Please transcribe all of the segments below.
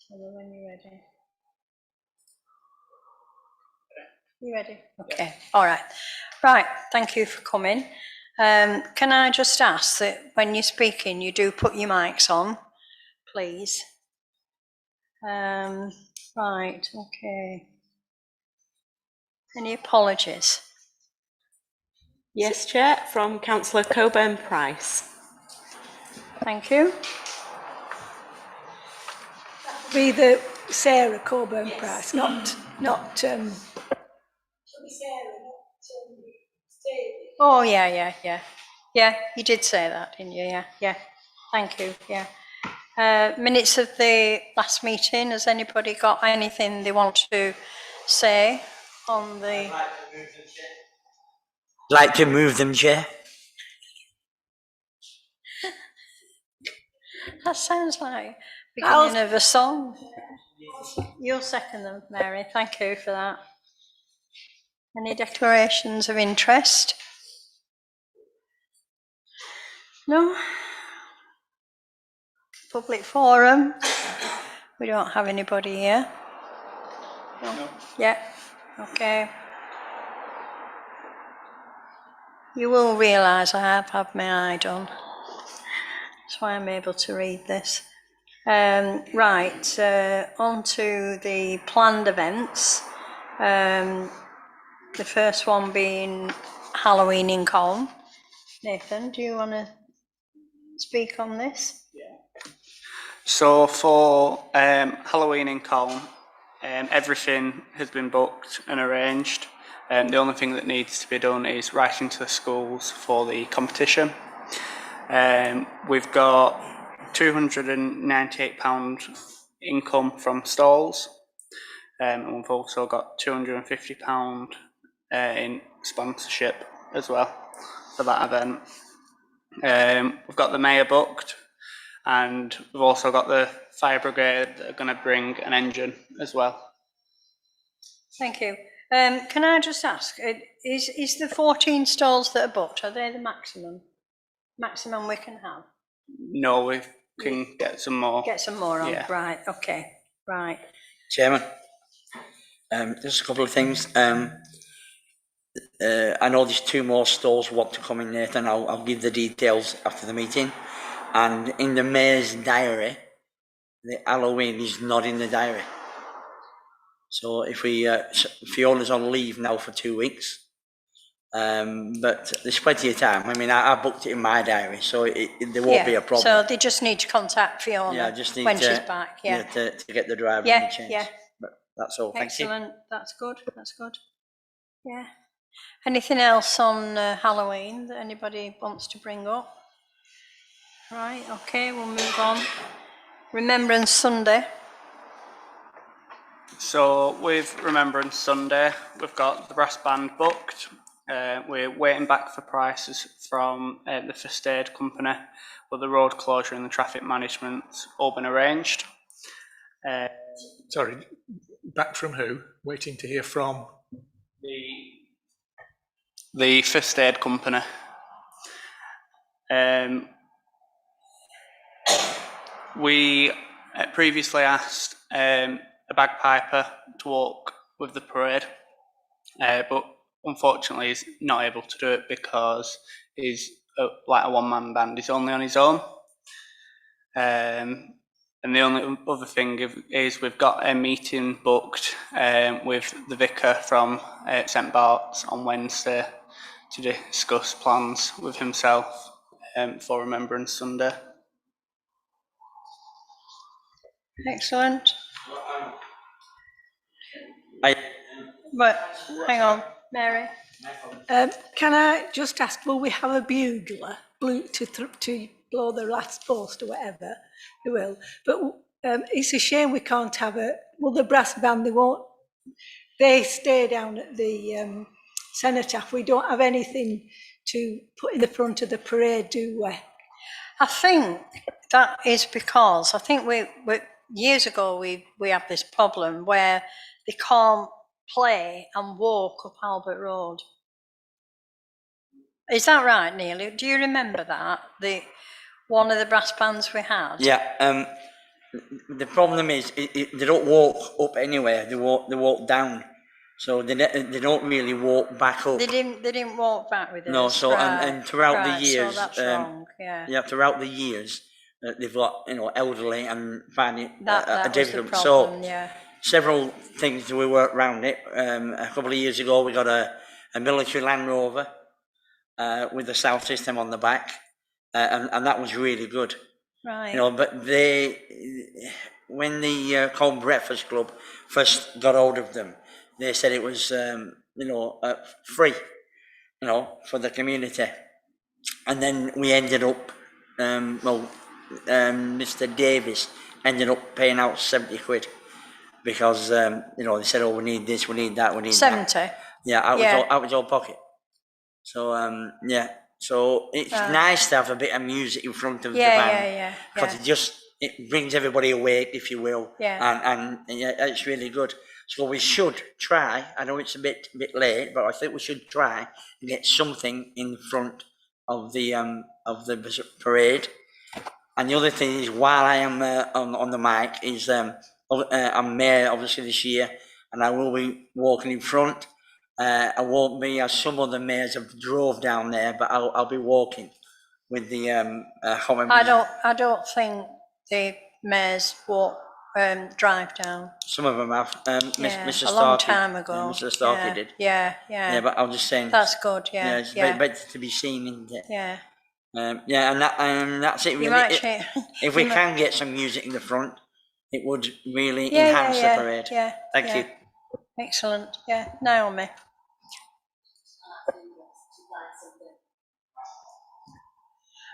So when you're ready. You ready? Okay, yeah. All right. Right, thank you for coming. Can I just ask that when you're speaking, you do put your mics on, please? Right, okay. Any apologies? Yes, Chair, from Councillor Coburn-Price. Thank you. Be the Sarah Coburn-Price, yes. not Oh, yeah. Yeah, you did say that, didn't you? Yeah. Thank you, yeah. Minutes of the last meeting, has anybody got anything they want to say on the... Like to move them, Chair. That sounds like the beginning of a song. You'll second them, Mary. Thank you for that. Any declarations of interest? No? Public forum? We don't have anybody here. No. Yeah, okay. You will realise I have had my eye done. That's why I'm able to read this. Right, on to the planned events. The first one being Halloween in Colne. Nathan, do you want to speak on this? Yeah. So for Halloween in Colne, everything has been booked and arranged. The only thing that needs to be done is writing to the schools for the competition. We've got £298 income from stalls, and we've also got £250 in sponsorship as well for that event. We've got the mayor booked, and we've also got the fire brigade that are going to bring an engine as well. Thank you. Can I just ask, is the 14 stalls that are booked, are they the maximum we can have? No, we can get some more. Get some more on, yeah. Right, okay, right. Chairman, just a couple of things. I know there's 2 more stalls want to come in, Nathan. I'll give the details after the meeting. And in the mayor's diary, the Halloween is not in the diary. So if Fiona's on leave now for 2 weeks, but there's plenty of time. I mean, I booked it in my diary, so there won't be a problem. So they just need to contact Fiona when she's back. Yeah, to get the driver in the change. Yeah. But that's all. Excellent. Thank you. That's good. Yeah. Anything else on Halloween that anybody wants to bring up? Right. Okay. We'll move on. Remembrance Sunday. So with Remembrance Sunday, we've got the brass band booked. We're waiting back for prices from the first aid company, but the road closure and the traffic management's all been arranged. Sorry, back from who? Waiting to hear from? The first aid company. We previously asked a bagpiper to walk with the parade, but unfortunately he's not able to do it because he's like a one-man band. He's only on his own. And the only other thing is we've got a meeting booked with the vicar from St Bart's on Wednesday to discuss plans with himself for Remembrance Sunday. Excellent. But hang on, Mary. Can I just ask, will we have a bugler to blow the last post or whatever? We will. But it's a shame we can't have the brass band, they stay down at the cenotaph. We don't have anything to put in the front of the parade, do we? I think that is because we years ago we had this problem where they can't play and walk up Albert Road. Is that right, Neil? Do you remember that? One of the brass bands we had? Yeah. the problem is they don't walk up anywhere. They walk down, so they don't really walk back up. They didn't walk back with us. No, so and throughout the right, years, so that's wrong. Yeah. yeah, throughout the years, they've got elderly and find it That was the difficult. problem. So Yeah. several things we worked around it. A couple of years ago, we got a military Land Rover with the sound system on the back, and that was really good. Right. But when the Cold Breakfast Club first got hold of them, they said it was free, for the community, and then we ended up, Mr. Davis ended up paying out 70 quid because they said, oh, we need this, we need that, we need 70. that. Yeah, out of your pocket. So so it's nice to have a bit of music in front of the band because it brings everybody awake, if you will. Yeah. And it's really good. So we should try. I know it's a bit late, but I think we should try and get something in front of the parade. And the other thing is, while I am on the mic, is I'm mayor obviously this year, and I will be walking in front. I won't be as some other mayors have drove down there, but I'll be walking with the I don't think the mayors walk drive down. Some of them have. Mr. Starkey, a long time ago. Mr. Starkey did. Yeah. Yeah, but I'm just saying. That's good. Yeah. It's better to be seen, isn't it? Yeah. And that's it. Really. If we can get some music in the front, it would really enhance the parade. Yeah. Thank you. Excellent. Yeah, Naomi.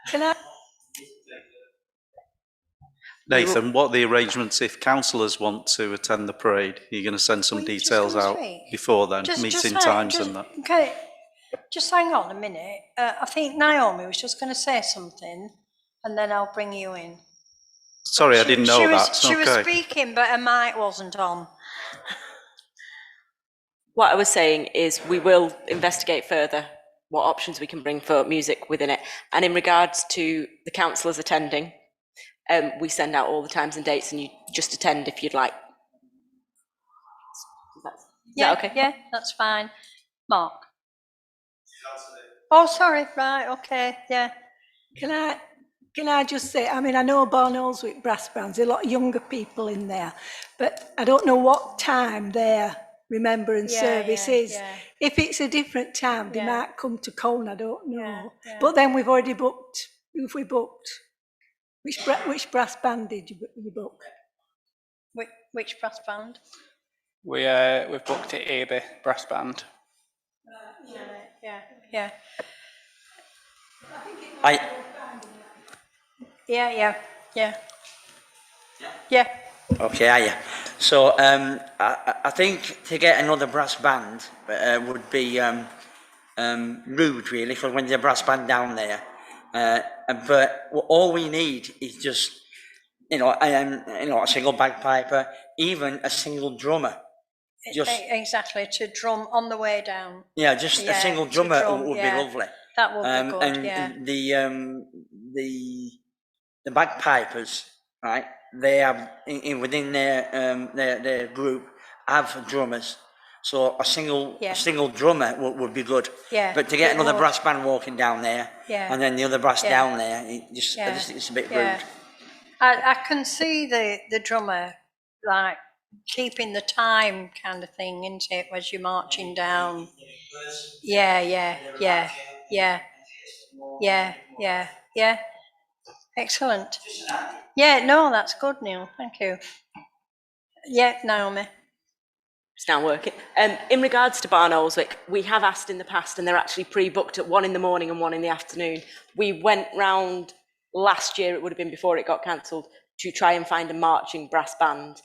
Can I? Nathan, what are the arrangements if councillors want to attend the parade? Are you going to send some Well, details out before then, meeting times and that? Okay, just hang on a minute. I think Naomi was just going to say something, and then I'll bring you in. Sorry, I didn't know that. She was speaking, but her mic wasn't on. What I was saying is we will investigate further what options we can bring for music within it. And in regards to the councillors attending, we send out all the times and dates and you just attend if you'd like. Is that okay? Yeah, that's fine. Mark? Oh, sorry, right, okay, yeah. Can I just say, I mean, I know Barnoldswick Brass Bands, there are a lot of younger people in there, but I don't know what time their remembrance service is. Yeah. If it's a different time, they might come to Colne, I don't know. Yeah. But then we've already booked, who have we booked? Which brass band did you book? Which brass band? We've booked it AB Brass Band. Yeah. Yeah. Okay, So I think to get another brass band would be rude, really, because when there's a brass band down there, but all we need is just a single bagpiper, even a single drummer. Exactly, to drum on the way down. Yeah, just a single drummer would be lovely. That would be good. And the bagpipers, right? They have within their group have drummers, so a single drummer would be good. Yeah. But to get another brass band walking down there, and then the other brass down there, it's a bit rude. I can see the drummer like keeping the time kind of thing, isn't it, as you're marching down? Yeah. Excellent. Yeah, no, that's good, Neil. Thank you. Yeah, Naomi. It's now working. In regards to Barnoldswick, we have asked in the past and they're actually pre-booked at 1 in the morning and 1 in the afternoon. We went round last year, it would have been before it got cancelled, to try and find a marching brass band.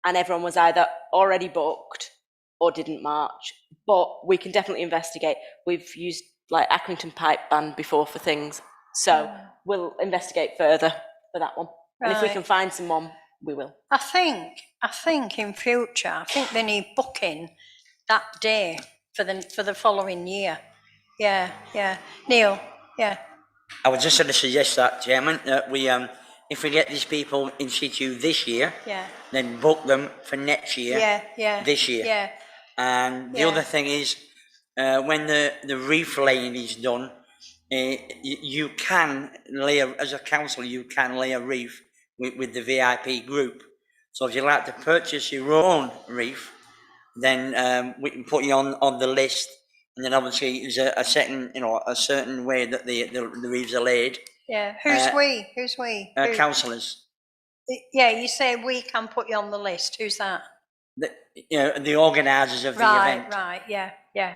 And everyone was either already booked or didn't march. But we can definitely investigate. We've used like Accrington Pipe Band before for things. So we'll investigate further for that one. Right. And if we can find someone, we will. I think in future, I think they need booking that day for the following year. Yeah. Neil, yeah. I was just going to suggest that, Chairman, that we if we get these people in situ this year, Yeah, then book them for next year, yeah. this year. Yeah, And the Yeah. other thing is, when the reef laying is done, you can as a council, you can lay a reef with the VIP group. So if you like to purchase your own reef, then we can put you on the list. And then obviously there's a certain way that the reefs are laid. yeah. Who's Uh, we? Who's we? Who? Councillors, Yeah, you say we can put you on the list. Who's that? the organisers of the event. Right. Yeah. Yeah.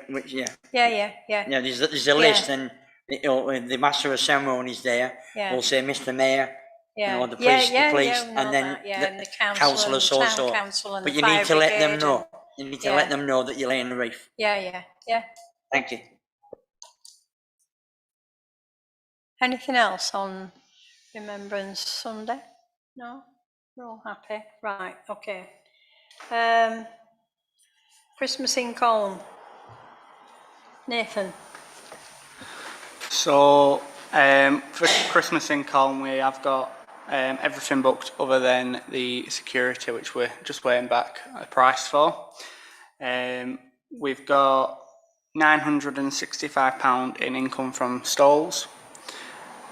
Which, yeah. Yeah. Yeah, there's a list, and the master of ceremonies there Yeah. will say, Mr. Mayor, Yeah. the police, we know and then that, yeah, and the councillor council, and the so. town council, and But the you fire need to let them brigade know. and- You need to yeah. let them know that you're laying the reef. Yeah. Thank you. Anything else on Remembrance Sunday? No? We're all happy? Right, okay. Christmas in Colne. Nathan? So for Christmas in Colne, we have got everything booked other than the security, which we're just waiting back a price for. We've got £965 in income from stalls.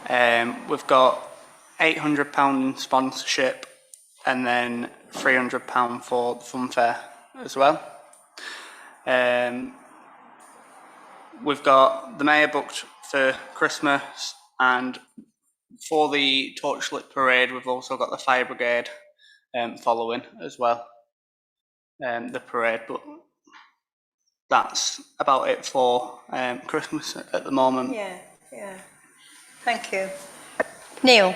We've got £800 in sponsorship, and then £300 for the fun fair as well. We've got the mayor booked for Christmas, and for the torchlit parade, we've also got the fire brigade following as well, the parade. But that's about it for Christmas at the moment. Yeah. Thank you. Neil?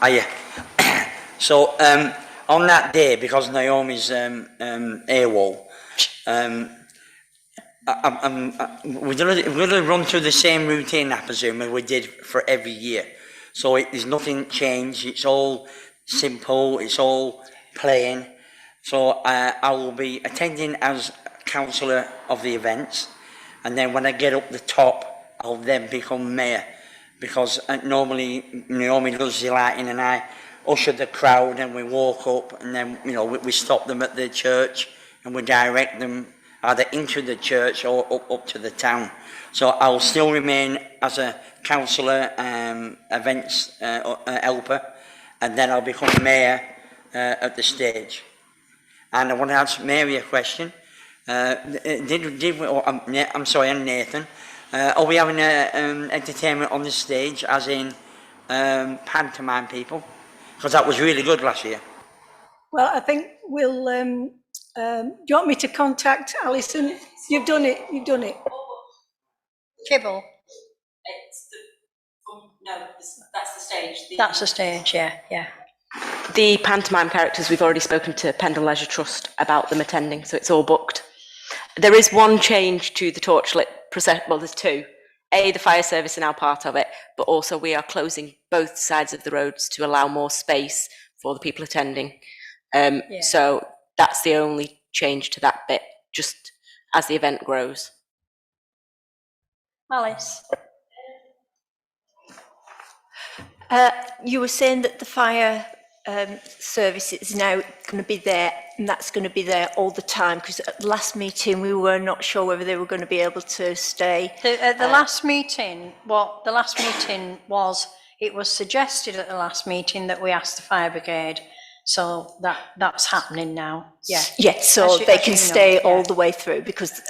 Yeah. So, on that day, because Naomi's AWOL, we're going to run through the same routine, I presume, as we did for every year. So there's nothing changed. It's all simple. It's all plain. So I will be attending as councillor of the events, and then when I get up the top, I'll then become mayor, because normally Naomi does the lighting and I usher the crowd, and we walk up, and then we stop them at the church and we direct them either into the church or up to the town. So I'll still remain as a councillor, events helper, and then I'll become mayor at the stage. And I want to ask Mary a question. I'm sorry, and Nathan. Are we having entertainment on the stage, as in pantomime people? Because that was really good last year. Well, I think we'll, do you want me to contact Alison? You've done it. Kibble? That's the stage. That's the stage, yeah. The pantomime characters, we've already spoken to Pendle Leisure Trust about them attending, so it's all booked. There is one change to the torchlit procession. Well, there's two. The fire service are now part of it, but also we are closing both sides of the roads to allow more space for the people attending. So that's the only change to that bit, just as the event grows. Alice? You were saying that the fire service is now going to be there, and that's going to be there all the time, because at the last meeting we were not sure whether they were going to be able to stay. At the last meeting, it was suggested at the last meeting that we asked the fire brigade, so that's happening now. Yeah. Yes, so they can stay all the way through, because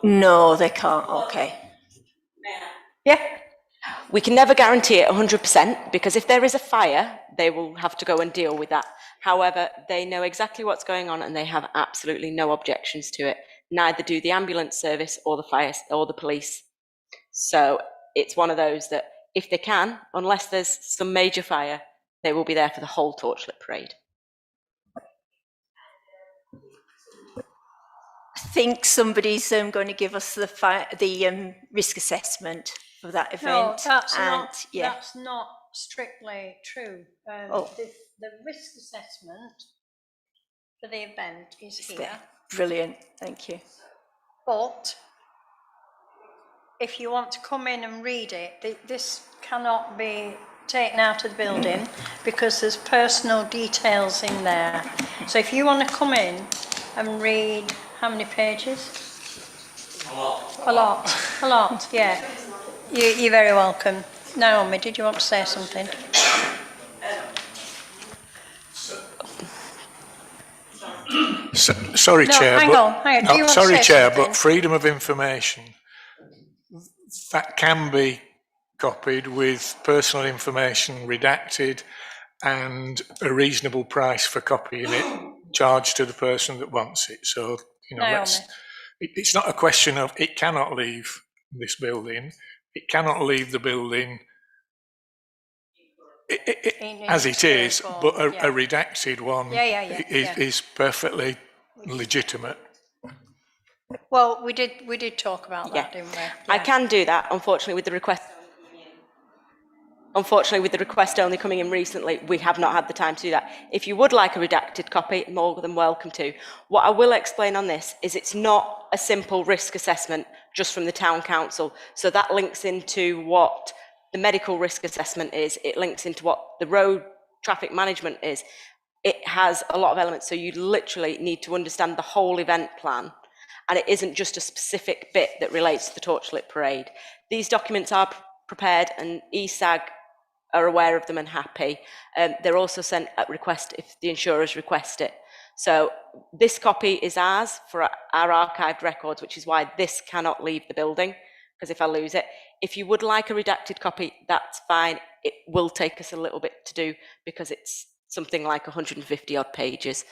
no, they can't. Okay. Yeah. We can never guarantee it 100%, because if there is a fire, they will have to go and deal with that. However, they know exactly what's going on and they have absolutely no objections to it. Neither do the ambulance service or the fire or the police. So it's one of those that if they can, unless there's some major fire, they will be there for the whole torchlit parade. I think somebody's going to give us the risk assessment for that event. No, that's not strictly true. The risk assessment for the event is here. Brilliant, thank you. But if you want to come in and read it, this cannot be taken out of the building because there's personal details in there. So if you want to come in and read, how many pages? A lot, yeah. You're very welcome. Naomi, did you want to say something? Sorry, No, Chair. hang on. Do you want to sorry, say Chair, something? but freedom of information, that can be copied with personal information redacted and a reasonable price for copying it charged to the person that wants it. So, Naomi. it's not a question of it cannot leave this building. It cannot leave the building as it is, but a redacted one is perfectly legitimate. Well, we did talk about that, didn't we? I can do that, unfortunately, with the request. Unfortunately, with the request only coming in recently, we have not had the time to do that. If you would like a redacted copy, more than welcome to. What I will explain on this is it's not a simple risk assessment just from the town council. So that links into what the medical risk assessment is. It links into what the road traffic management is. It has a lot of elements. So you literally need to understand the whole event plan. And it isn't just a specific bit that relates to the Torchlit Parade. These documents are prepared and ESAG are aware of them and happy. They're also sent at request if the insurers request it. So this copy is ours for our archived records, which is why this cannot leave the building, because if I lose it, if you would like a redacted copy, that's fine. It will take us a little bit to do because it's something like 150 odd pages.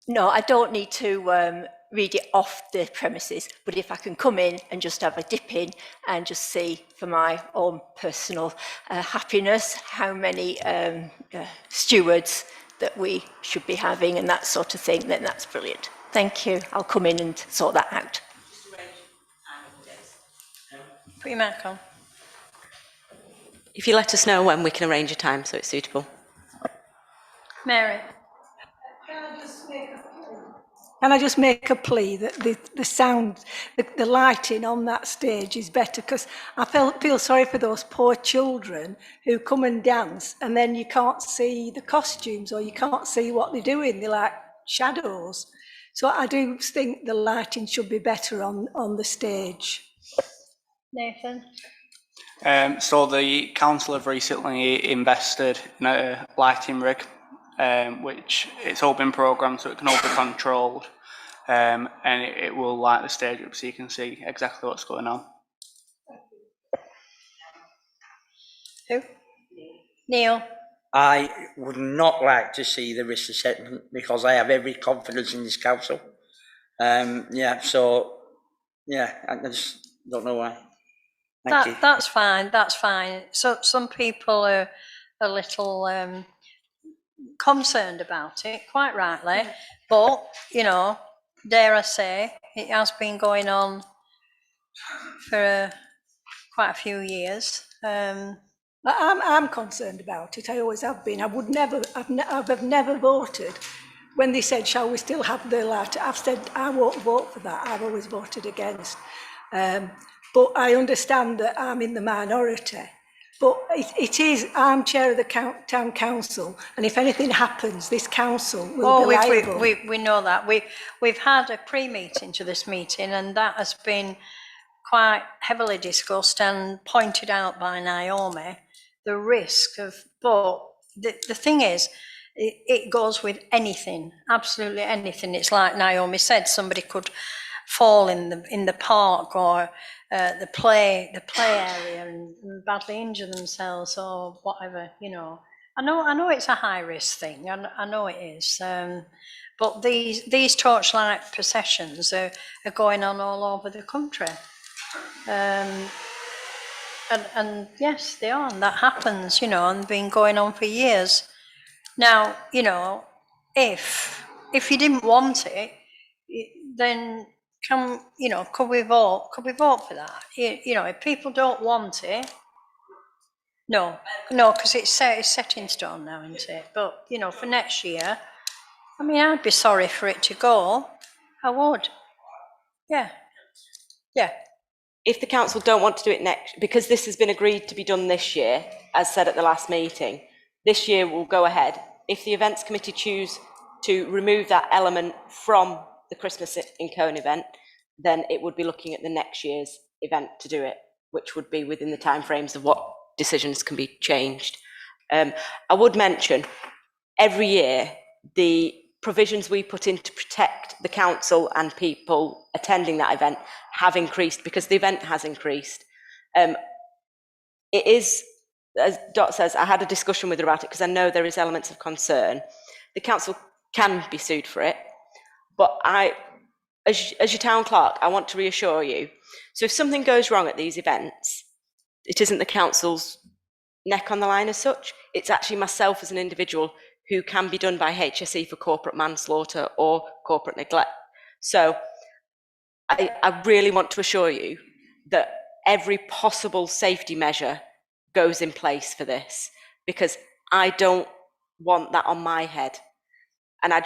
No, I don't need to read it off the premises, but if I can come in and just have a dip in and just see for my own personal happiness how many stewards that we should be having and that sort of thing, then that's brilliant. Thank you. I'll come in and sort that out. Put your mic on. If you let us know when, we can arrange a time so it's suitable. Mary. Can I just make a plea that the sound, the lighting on that stage is better? Because I feel sorry for those poor children who come and dance and then you can't see the costumes or you can't see what they're doing. They're like shadows. So I do think the lighting should be better on the stage. Nathan? So the council have recently invested in a lighting rig, which it's all been programmed so it can all be controlled, and it will light the stage up so you can see exactly what's going on. Who? Neil? I would not like to see the risk assessment because I have every confidence in this council. I just don't know why. Thank you. That's fine. So some people are a little concerned about it, quite rightly, but, dare I say, it has been going on for quite a few years. I'm concerned about it. I always have been. I've never voted. When they said, shall we still have the light? I've said, I won't vote for that. I've always voted against. But I understand that I'm in the minority. But I'm chair of the town council, and if anything happens, this council will be liable. We know that. We've had a pre-meeting to this meeting, and that has been quite heavily discussed and pointed out by Naomi, the risk of, but the thing is, it goes with anything, absolutely anything. It's like Naomi said, somebody could fall in the park or the play area and badly injure themselves or whatever, I know it's a high risk thing, I know it is, but these torchlight processions are going on all over the country. And yes, they are, and that happens, and been going on for years. Now, if you didn't want it, then could we vote for that? If people don't want it, no, because it's set in stone now, isn't it? But, for next year, I'd be sorry for it to go. I would. Yeah, Yeah, If the council don't want to do it next, because this has been agreed to be done this year, as said at the last meeting, this year will go ahead. If the events committee choose to remove that element from the Christmas in Cone event, then it would be looking at the next year's event to do it, which would be within the timeframes of what decisions can be changed. I would mention, every year, the provisions we put in to protect the council and people attending that event have increased because the event has increased. It is, as Dot says, I had a discussion with her about it because I know there is elements of concern. The council can be sued for it, but as your town clerk, I want to reassure you. So if something goes wrong at these events, it isn't the council's neck on the line as such. It's actually myself as an individual who can be done by HSE for corporate manslaughter or corporate neglect. So I really want to assure you that every possible safety measure goes in place for this, because I don't want that on my head. And I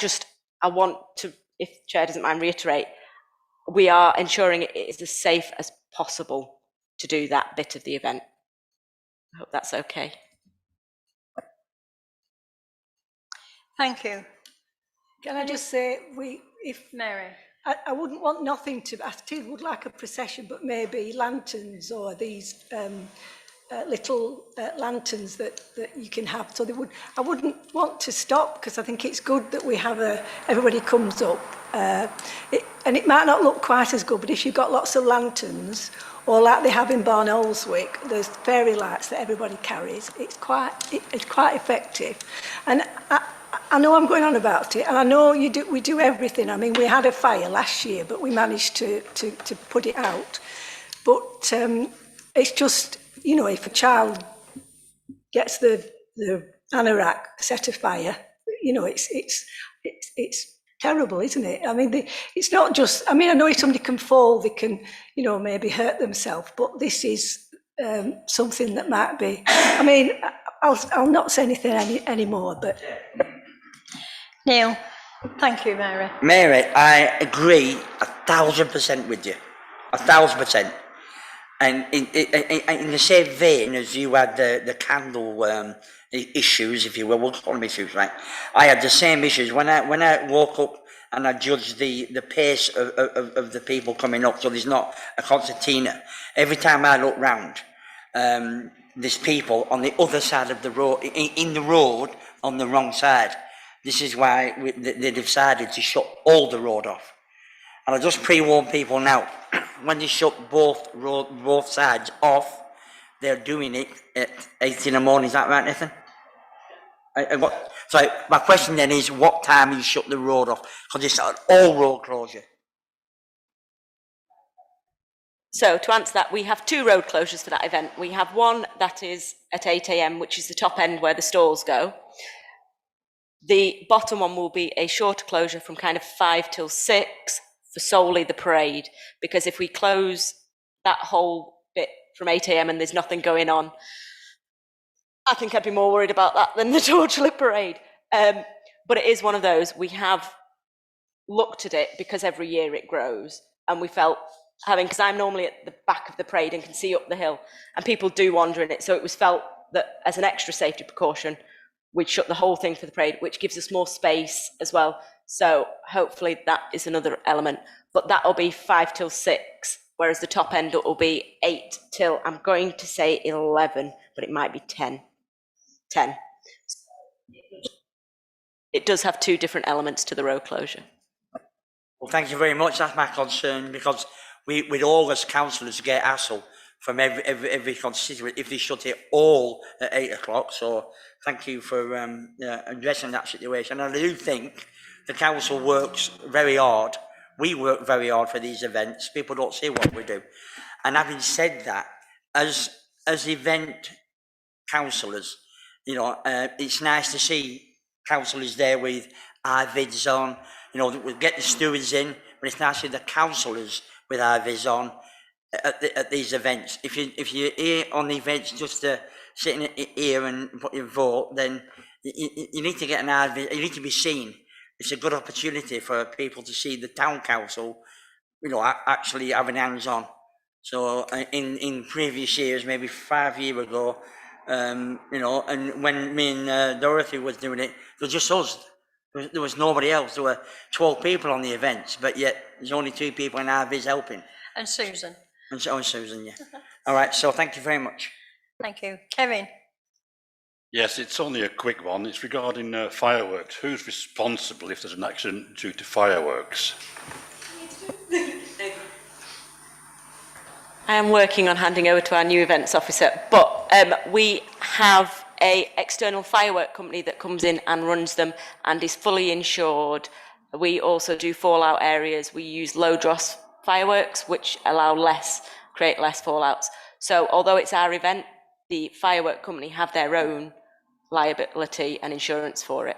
want to, if the Chair doesn't mind, reiterate, we are ensuring it is as safe as possible to do that bit of the event. I hope that's okay. thank you. Can I just say, Mary? I wouldn't want nothing to, I still would like a procession, but maybe lanterns or these little lanterns that you can have. So I wouldn't want to stop, because I think it's good that we have everybody comes up. And it might not look quite as good, but if you've got lots of lanterns, or like they have in Barnoldswick, there's fairy lights that everybody carries. It's quite effective. And I know I'm going on about it, and I know we do everything. I mean, we had a fire last year, but we managed to put it out. But it's just, you know, if a child gets the anorak set afire, you know, it's terrible, isn't it? I mean, it's not just, I mean, I know if somebody can fall, they can, you know, maybe hurt themselves, but this is something that might be, I mean, I'll not say anything anymore, but... Neil? Thank you, Mary. Mary, I agree 1,000% with you, 1,000%. And in the same vein as you had the candle issues, if you will, we'll call them issues, right? I had the same issues when I woke up and I judged the pace of the people coming up, so there's not a concertina. Every time I look round, there's people on the other side of the road, in the road on the wrong side. This is why they decided to shut all the road off. And I just pre-warn people now, when they shut both sides off, they're doing it at 8 in the morning. Is that right, Nathan? So my question then is, what time you shut the road off? Because it's an all road closure. So to answer that, we have 2 road closures for that event. We have one that is at 8 AM, which is the top end where the stalls go. The bottom one will be a shorter closure from kind of 5 till 6 for solely the parade, because if we close that whole bit from 8 AM and there's nothing going on, I think I'd be more worried about that than the Torchlit parade. But it is one of those, we have looked at it because every year it grows, and we felt because I'm normally at the back of the parade and can see up the hill, and people do wander in it, so it was felt that as an extra safety precaution, we'd shut the whole thing for the parade, which gives us more space as well. So hopefully that is another element, but that'll be 5 till 6, whereas the top end will be 8 till, I'm going to say 11, but it might be 10. It does have 2 different elements to the road closure. Well, thank you very much. That's my concern, because we all as councillors get hassle from every constituent if they shut it all at 8 o'clock. So thank you for addressing that situation. And I do think the council works very hard. We work very hard for these events. People don't see what we do. And having said that, as event councillors, you know, it's nice to see councillors there with IVIDs on. You know, we get the stewards in, but it's nice to see the councillors with IVIDs on at these events. If you're here on the events just to sit in here and put your vote, then you need to get an IVID. You need to be seen. It's a good opportunity for people to see the town council, you know, actually having hands on. So in previous years, maybe 5 years ago, you know, and when me and Dorothy was doing it, it was just us. There was nobody else. There were 12 people on the events, but yet there's only 2 people in our biz helping. And Susan. And so, Susan, yeah. All right, so thank you very much. Thank you. Kevin? Yes, it's only a quick one. It's regarding fireworks. Who's responsible if there's an accident due to fireworks? I am working on handing over to our new events officer, but we have a external firework company that comes in and runs them and is fully insured. We also do fallout areas. We use low dross fireworks, which create less fallouts. So although it's our event, the firework company have their own liability and insurance for it.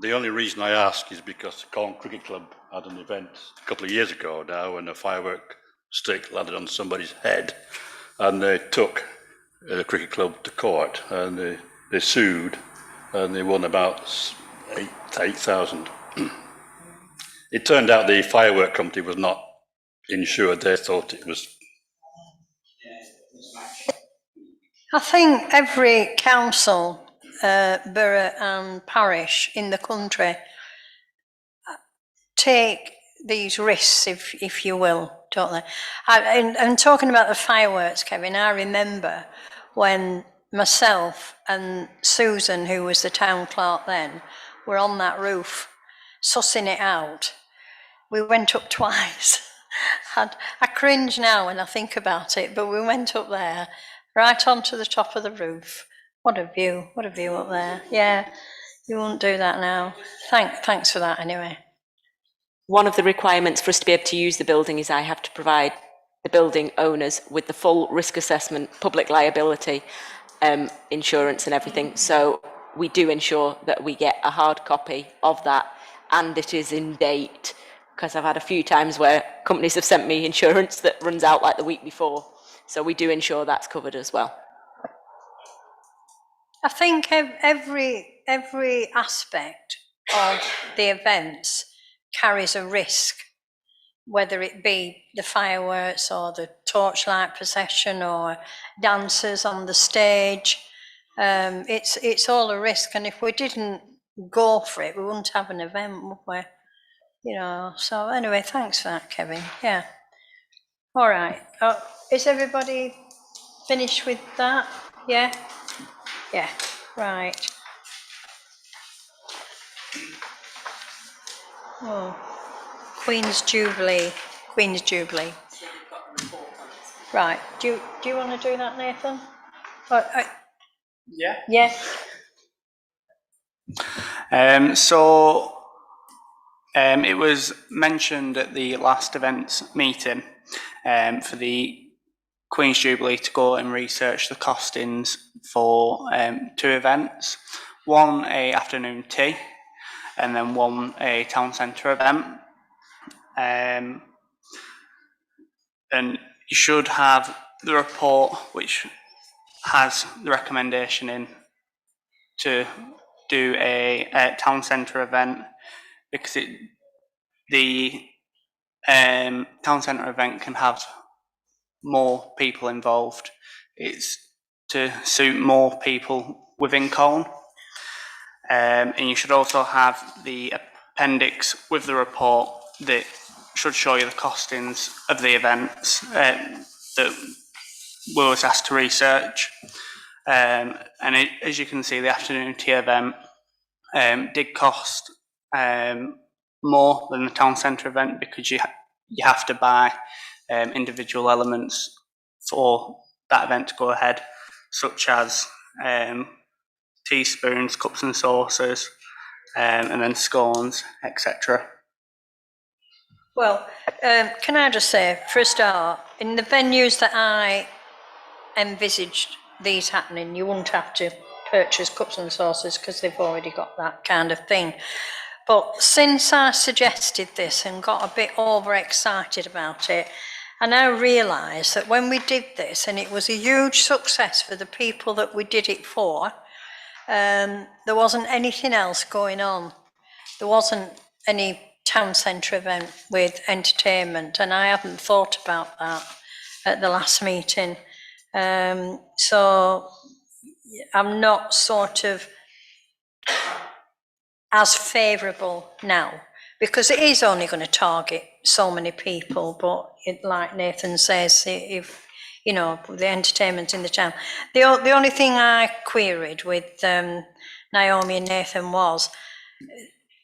The only reason I ask is because Colne Cricket Club had an event a couple of years ago now, and a firework stick landed on somebody's head, and they took the cricket club to court, and they sued, and they won about 8,000. It turned out the firework company was not insured. They thought it was. I think every council, borough and parish in the country take these risks, if you will, don't they? And talking about the fireworks, Kevin, I remember when myself and Susan, who was the town clerk then, were on that roof sussing it out. We went up twice. I cringe now when I think about it, but we went up there, right onto the top of the roof. What a view up there. Yeah, you won't do that now. Thanks for that anyway. One of the requirements for us to be able to use the building is I have to provide the building owners with the full risk assessment, public liability, insurance and everything. So we do ensure that we get a hard copy of that and it is in date, because I've had a few times where companies have sent me insurance that runs out like the week before. So we do ensure that's covered as well. I think every aspect of the events carries a risk, whether it be the fireworks or the torchlight procession or dancers on the stage. It's all a risk, and if we didn't go for it, we wouldn't have an event, would we? You know, so anyway, thanks for that, Kevin. Yeah. All right. Is everybody finished with that? Yeah? Yeah, right. Oh, Queen's Jubilee. Right. Do you want to do that, Nathan? Yeah. Yes. It was mentioned at the last events meeting for the Queen's Jubilee to go and research the costings for 2 events. One a afternoon tea, and then one a town centre event. And you should have the report which has the recommendation in to do a town centre event, because the town centre event can have more people involved. It's to suit more people within Colne. And you should also have the appendix with the report that should show you the costings of the events that we was asked to research. As you can see, the afternoon tea event did cost more than the town centre event, because you have to buy individual elements for that event to go ahead, such as teaspoons, cups and saucers, and then scones, etc. Well, can I just say, for a start, in the venues that I envisaged these happening, you wouldn't have to purchase cups and saucers because they've already got that kind of thing. But since I suggested this and got a bit overexcited about it, I now realise that when we did this, and it was a huge success for the people that we did it for, there wasn't anything else going on. There wasn't any town centre event with entertainment, and I hadn't thought about that. at the last meeting. So I'm not sort of as favourable now, because it is only going to target so many people. But like Nathan says, if you know, the entertainment in the town, the only thing I queried with Naomi and Nathan was,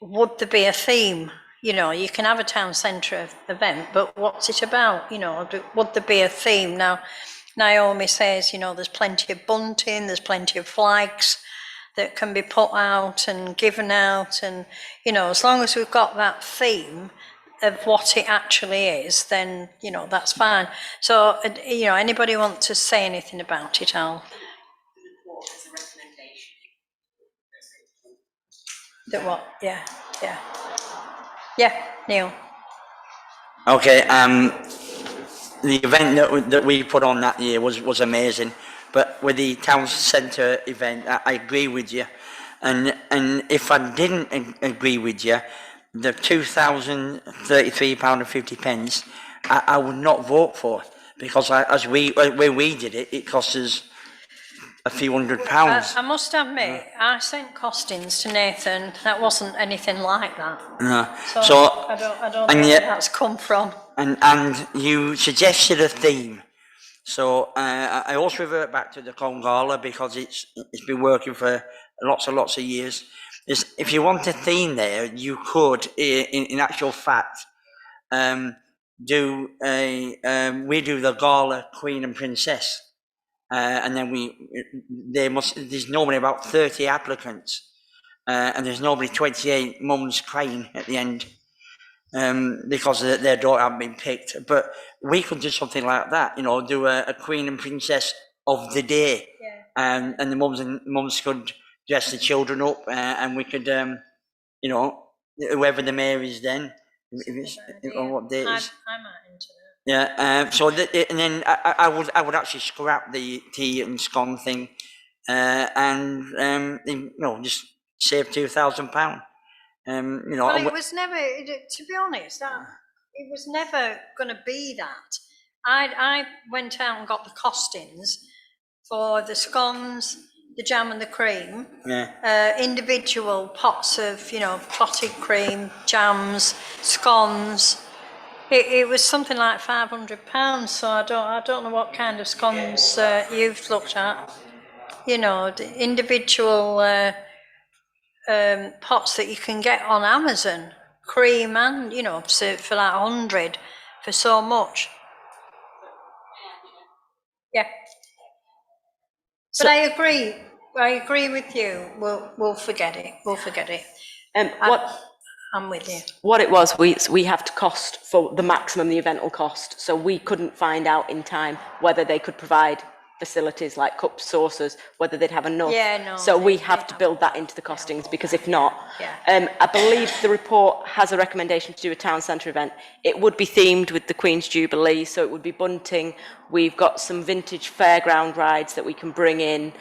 would there be a theme? You know, you can have a town centre event, but what's it about? You know, would there be a theme? Now, Naomi says, you know, there's plenty of bunting, there's plenty of flags that can be put out and given out, and you know, as long as we've got that theme of what it actually is, then you know, that's fine. So you know, anybody want to say anything about it? I'll. That what? Yeah, Neil. Okay, the event that we put on that year was amazing, but with the town centre event, I agree with you, and if I didn't agree with you, the £2,033.50, I would not vote for, because when we did it, it cost us a few £100. I must admit, I sent costings to Nathan. That wasn't anything like that. No. So I don't know where that's come from. And you suggested a theme. So I also revert back to the Congala, because it's been working for lots and lots of years. If you want a theme there, you could, in actual fact, do we do the Gala Queen and Princess, and then there's normally about 30 applicants, and there's normally 28 mums crying at the end. Because their daughter hadn't been picked. But we could do something like that, you know, do a Queen and Princess of the day, and the mums could dress the children up, and we could, you know, whoever the mayor is then, on what day it is. I'm not into that. Yeah, so and then I would actually scrap the tea and scone thing, and you know, just save £2,000. You know, well, it was never, to be honest, it was never going to be that. I went out and got the costings for the scones, the jam and the cream, individual pots of, you know, clotted cream, jams, scones. It was something like £500. So I don't know what kind of scones you've looked at. You know, the individual pots that you can get on Amazon, cream, and you know, for like 100 for so much. Yeah, but I agree with you. We'll forget it. I'm with you. What it was, we have to cost for the maximum the event will cost. So we couldn't find out in time whether they could provide facilities like cups, saucers, whether they'd have enough. Yeah, no. So we have to build that into the costings, because if not, I believe the report has a recommendation to do a town centre event. It would be themed with the Queen's Jubilee, so it would be bunting. We've got some vintage fairground rides that we can bring in.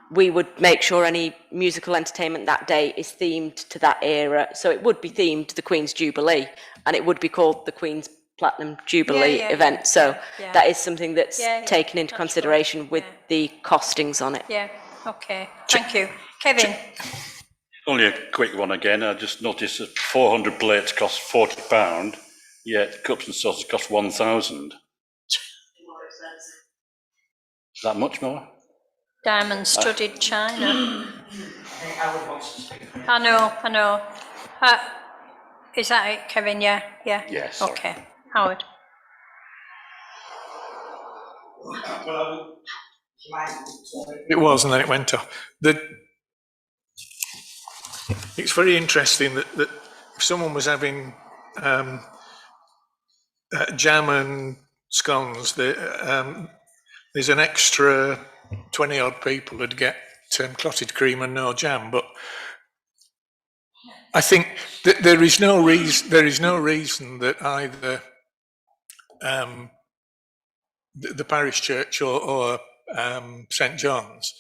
We would make sure any musical entertainment that day is themed to that era. So it would be themed to the Queen's Jubilee, and it would be called the Queen's Platinum Jubilee event. So that is something that's taken into consideration with the costings on it. Yeah, okay. Thank you. Kevin? Only a quick one again. I just noticed that 400 plates cost £40, yet cups and saucers cost 1,000. Is that much more? Diamond studded china. I know. Is that it, Kevin? Yeah. Yes. Okay. Howard? It was, and then it went off. It's very interesting that if someone was having jam and scones, there's an extra 20 odd people would get clotted cream and no jam. But I think that there is no reason that either the parish church or St John's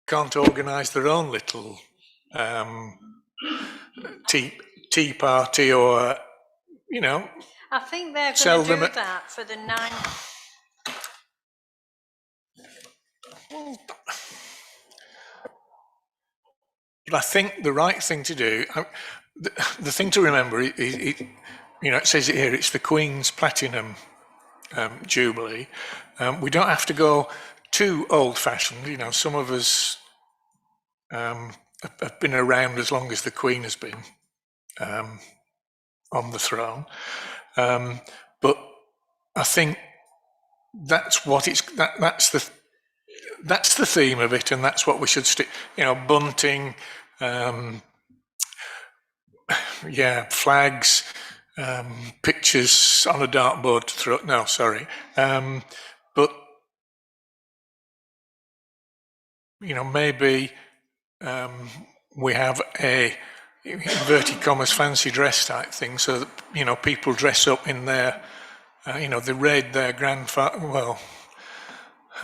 can't organise their own little tea party, or, you know. I think they're going to do that for the But I think the right thing to do, the thing to remember is, it says it here, it's the Queen's Platinum Jubilee. We don't have to go too old-fashioned. Some of us have been around as long as the Queen has been on the throne. But I think that's what that's the theme of it, and that's what we should stick. Bunting, flags, pictures on a dartboard to throw. No, sorry, but maybe we have a inverted commas fancy dress type thing, so that people dress up in their, they raid their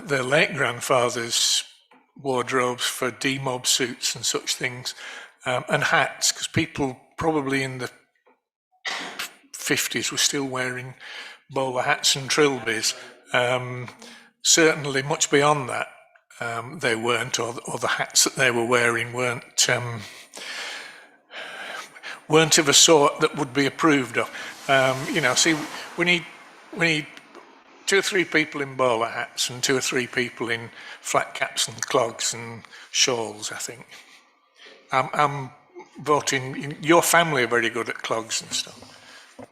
their late grandfather's wardrobes for demob suits and such things, and hats, because people probably in the 50s were still wearing bowler hats and trilbies. Certainly much beyond that, they weren't, or the hats that they were wearing weren't of a sort that would be approved of. See, we need 2 or 3 people in bowler hats and 2 or 3 people in flat caps and clogs and shawls, I think. I'm voting. Your family are very good at clogs and stuff. So does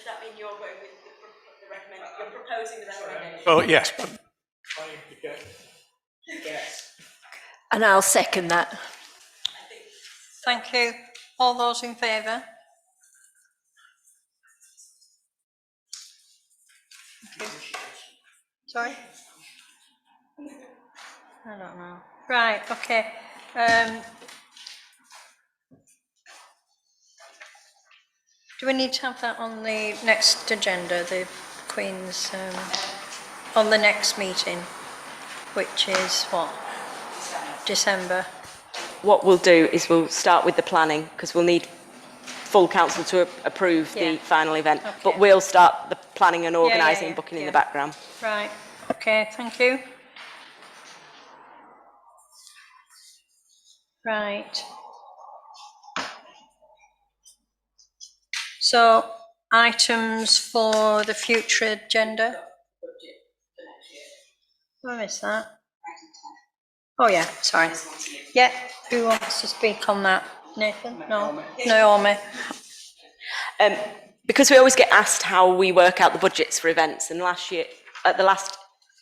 that mean you're going with the recommendation? You're proposing the recommendation? Oh, yes. And I'll second that. Thank you. All those in favour? Sorry? I don't know. Right, okay. Do we need to have that on the next agenda, the Queen's, on the next meeting, which is what? December. What we'll do is we'll start with the planning, because we'll need full council to approve the final event. Okay. But we'll start the planning and organising and booking in yeah. the background. Right, okay, thank you. Right. So, items for the future agenda? I missed that. Oh yeah, sorry. Yeah, who wants to speak on that? Nathan? No? Naomi? Because we always get asked how we work out the budgets for events, and last year, at the last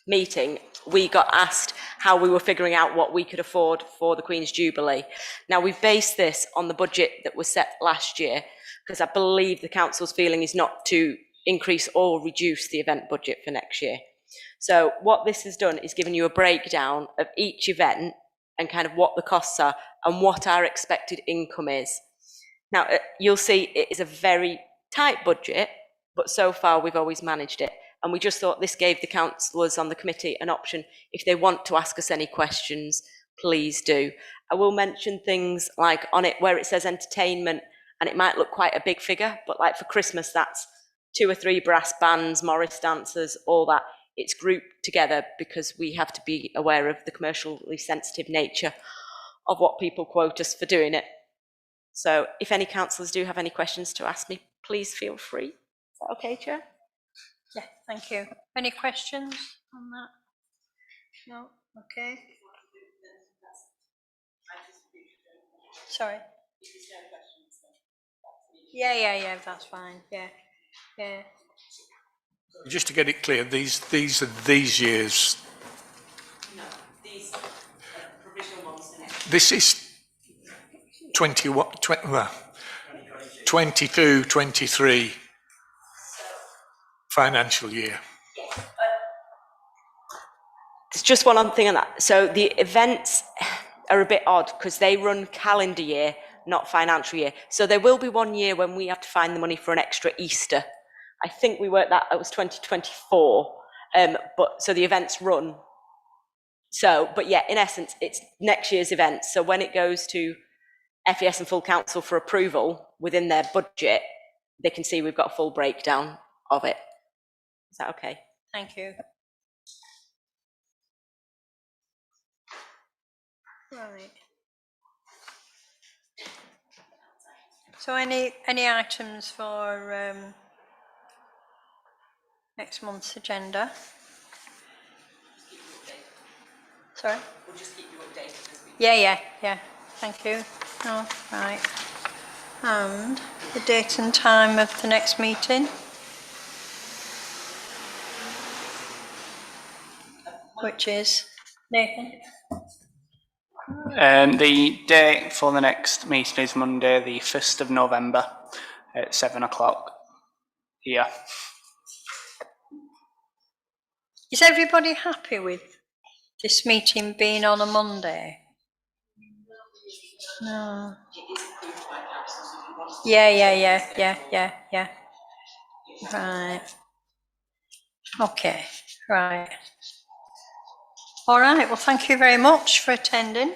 meeting, we got asked how we were figuring out what we could afford for the Queen's Jubilee. Now, we've based this on the budget that was set last year, because I believe the council's feeling is not to increase or reduce the event budget for next year. So what this has done is given you a breakdown of each event and kind of what the costs are and what our expected income is. Now, you'll see it is a very tight budget, but so far we've always managed it. And we just thought this gave the councillors on the committee an option. If they want to ask us any questions, please do. I will mention things like on it where it says entertainment, and it might look quite a big figure, but like for Christmas, that's 2 or 3 brass bands, Morris dancers, all that. It's grouped together because we have to be aware of the commercially sensitive nature of what people quote us for doing it. So if any councillors do have any questions to ask me, please feel free. Is that okay, Chair? Yeah, thank you. Any questions on that? No? Okay. Sorry. Yeah, that's fine. Yeah. Just to get it clear, these are these years. No, these are provisional ones for next. This is 22, 23 financial year. There's just one other thing on that. So the events are a bit odd because they run calendar year, not financial year. So there will be one year when we have to find the money for an extra Easter. I think we worked that, it was 2024. But so the events run. So, but yeah, in essence, it's next year's event. So when it goes to FES and full council for approval within their budget, they can see we've got a full breakdown of it. Is that okay? Thank you. Right. So any items for next month's agenda? Sorry? We'll just keep you updated. Yeah. Thank you. Oh, right. And the date and time of the next meeting? Which is, Nathan? The date for the next meeting is Monday, the 1st of November at 7 o'clock here. Is everybody happy with this meeting being on a Monday? No. Yeah. Right. Okay, right. All right, well, thank you very much for attending.